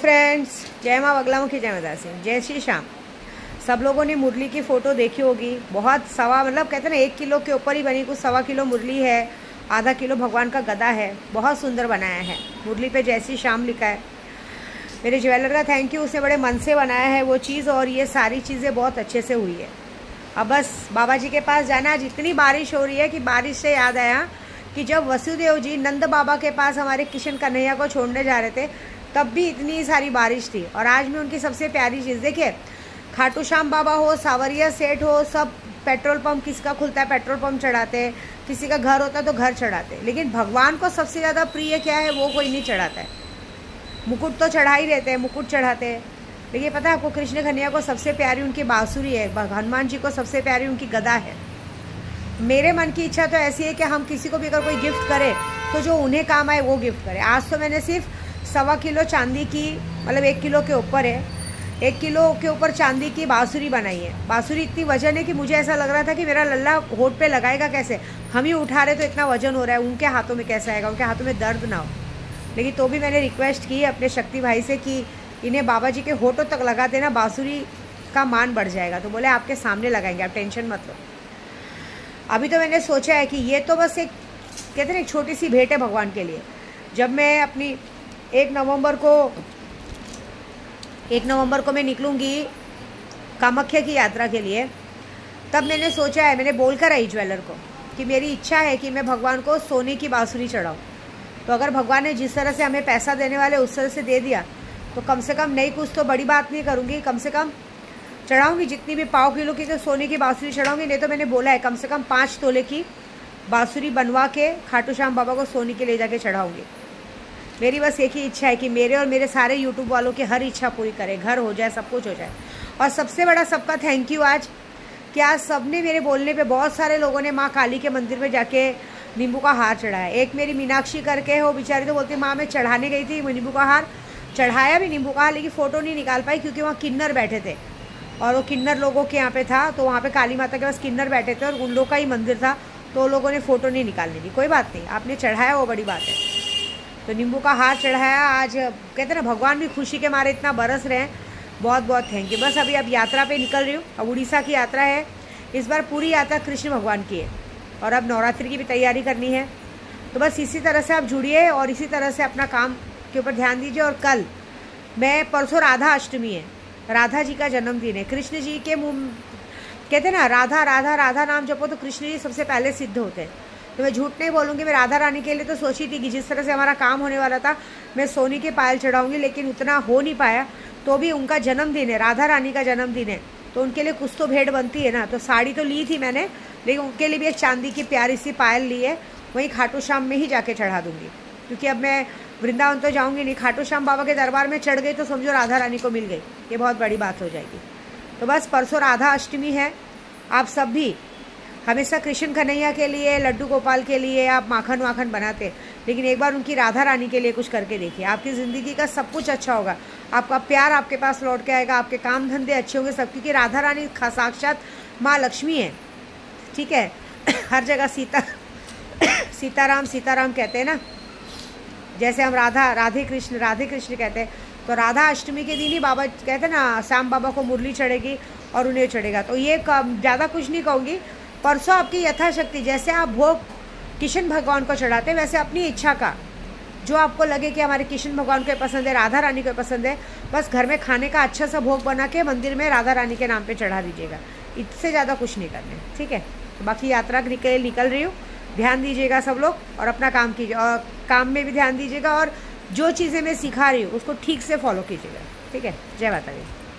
Friends, जय माँ बगलामुखी, जय माता सिंह, जय श्री श्याम। सब लोगों ने मुरली की फ़ोटो देखी होगी। बहुत मतलब कहते हैं ना 1 किलो के ऊपर ही बनी, कुछ 1.25 किलो मुरली है, आधा किलो भगवान का गदा है। बहुत सुंदर बनाया है। मुरली पे जय श्री श्याम लिखा है। मेरे ज्वेलर का थैंक यू, उसने बड़े मन से बनाया है वो चीज़, और ये सारी चीज़ें बहुत अच्छे से हुई है। अब बस बाबा जी के पास जाना। आज इतनी बारिश हो रही है कि बारिश से याद आया कि जब वसुदेव जी नंद बाबा के पास हमारे किशन कन्हैया को छोड़ने जा रहे थे, तब भी इतनी सारी बारिश थी। और आज में उनकी सबसे प्यारी चीज़ देखिए, खाटू श्याम बाबा हो, सावरिया सेठ हो, सब पेट्रोल पंप, किसका खुलता है पेट्रोल पंप चढ़ाते हैं, किसी का घर होता है तो घर चढ़ाते हैं। लेकिन भगवान को सबसे ज़्यादा प्रिय क्या है, वो कोई नहीं चढ़ाता है। मुकुट तो चढ़ा ही रहते हैं, मुकुट चढ़ाते हैं। लेकिन पता है आपको, कृष्ण कन्हैया को सबसे प्यारी उनकी बांसुरी है, हनुमान जी को सबसे प्यारी उनकी गदा है। मेरे मन की इच्छा तो ऐसी है कि हम किसी को भी अगर कोई गिफ्ट करें तो जो उन्हें काम आए वो गिफ्ट करें। आज तो मैंने सिर्फ 1.25 किलो चांदी की, मतलब 1 किलो के ऊपर है, 1 किलो के ऊपर चांदी की बांसुरी बनाई है। बांसुरी इतनी वजन है कि मुझे ऐसा लग रहा था कि मेरा लल्ला होठ पे लगाएगा कैसे, हम ही उठा रहे तो इतना वजन हो रहा है, उनके हाथों में कैसे आएगा, उनके हाथों में दर्द ना हो। लेकिन तो भी मैंने रिक्वेस्ट की अपने शक्ति भाई से कि इन्हें बाबा जी के होठों तक लगा देना, बांसुरी का मान बढ़ जाएगा। तो बोले आपके सामने लगाएंगे, आप टेंशन मत लो। अभी तो मैंने सोचा है कि ये तो बस एक कहते हैं एक छोटी सी भेंट है भगवान के लिए। जब मैं अपनी 1 नवंबर को मैं निकलूँगी कामाख्या की यात्रा के लिए, तब मैंने सोचा है, मैंने बोल कर आई ज्वेलर को कि मेरी इच्छा है कि मैं भगवान को सोने की बांसुरी चढ़ाऊँ। तो अगर भगवान ने जिस तरह से हमें पैसा देने वाले उस तरह से दे दिया तो कम से कम नहीं, कुछ तो बड़ी बात नहीं करूँगी, कम से कम चढ़ाऊँगी जितनी भी 1.25 किलो की तो सोने की बांसुरी चढ़ाऊँगी। नहीं तो मैंने बोला है कम से कम 5 तोले की बांसुरी बनवा के खाटू श्याम बाबा को सोने के ले जाके चढ़ाऊँगी। मेरी बस एक ही इच्छा है कि मेरे और मेरे सारे यूट्यूब वालों की हर इच्छा पूरी करे, घर हो जाए, सब कुछ हो जाए। और सबसे बड़ा सबका थैंक यू आज कि आज सबने मेरे बोलने पे, बहुत सारे लोगों ने माँ काली के मंदिर में जाके नींबू का हार चढ़ाया। एक मेरी मीनाक्षी करके हो, बेचारी तो बोलती माँ मैं चढ़ाने गई थी नींबू का हार, चढ़ाया भी नींबू का हार, लेकिन फ़ोटो नहीं निकाल पाई क्योंकि वहाँ किन्नर बैठे थे और वो किन्नर लोगों के यहाँ पे था, तो वहाँ पे काली माता के पास किन्नर बैठे थे और उन लोग का ही मंदिर था, तो लोगों ने फ़ोटो नहीं निकालने दी। कोई बात नहीं, आपने चढ़ाया वो बड़ी बात है। तो नींबू का हार चढ़ाया आज, कहते हैं ना भगवान भी खुशी के मारे इतना बरस रहे हैं। बहुत बहुत थैंक यू। बस अभी अब यात्रा पे निकल रही हूँ। अब उड़ीसा की यात्रा है, इस बार पूरी यात्रा कृष्ण भगवान की है और अब नवरात्रि की भी तैयारी करनी है। तो बस इसी तरह से आप जुड़िए और इसी तरह से अपना काम के ऊपर ध्यान दीजिए। और कल परसों राधा अष्टमी है, राधा जी का जन्मदिन है। कृष्ण जी के मुँह कहते हैं ना राधा राधा राधा नाम जपो तो कृष्ण जी सबसे पहले सिद्ध होते हैं। तो मैं झूठ नहीं बोलूँगी, मैं राधा रानी के लिए तो सोची थी कि जिस तरह से हमारा काम होने वाला था मैं सोने के पायल चढ़ाऊँगी, लेकिन उतना हो नहीं पाया। तो भी उनका जन्मदिन है, राधा रानी का जन्मदिन है, तो उनके लिए कुछ तो भेंट बनती है ना। तो साड़ी तो ली थी मैंने, लेकिन उनके लिए भी एक चांदी की प्यारी सी पायल ली है, वहीं खाटू श्याम में ही जाके चढ़ा दूँगी। क्योंकि अब मैं वृंदावन तो जाऊँगी नहीं, खाटू श्याम बाबा के दरबार में चढ़ गई तो समझो राधा रानी को मिल गई, ये बहुत बड़ी बात हो जाएगी। तो बस परसों राधा अष्टमी है। आप सब भी हमेशा कृष्ण कन्हैया के लिए, लड्डू गोपाल के लिए आप माखन वाखन बनाते, लेकिन एक बार उनकी राधा रानी के लिए कुछ करके देखिए। आपकी ज़िंदगी का सब कुछ अच्छा होगा, आपका प्यार आपके पास लौट के आएगा, आपके काम धंधे अच्छे होंगे सब, क्योंकि राधा रानी साक्षात माँ लक्ष्मी है। ठीक है, हर जगह सीताराम सीताराम कहते हैं ना, जैसे हम राधे कृष्ण कहते हैं। तो राधा अष्टमी के दिन ही बाबा कहते हैं ना श्याम बाबा को मुरली चढ़ेगी और उन्हें चढ़ेगा। तो ये ज़्यादा कुछ नहीं कहूँगी। परसों आपकी यथाशक्ति, जैसे आप भोग किशन भगवान को चढ़ाते हैं, वैसे अपनी इच्छा का जो आपको लगे कि हमारे किशन भगवान को पसंद है, राधा रानी को पसंद है, बस घर में खाने का अच्छा सा भोग बना के मंदिर में राधा रानी के नाम पे चढ़ा दीजिएगा। इससे ज़्यादा कुछ नहीं करना है, ठीक है। तो बाकी यात्रा निकल रही हूँ, ध्यान दीजिएगा सब लोग और अपना काम कीजिए, और काम में भी ध्यान दीजिएगा, और जो चीज़ें मैं सिखा रही हूँ उसको ठीक से फॉलो कीजिएगा, ठीक है। जय माता दी।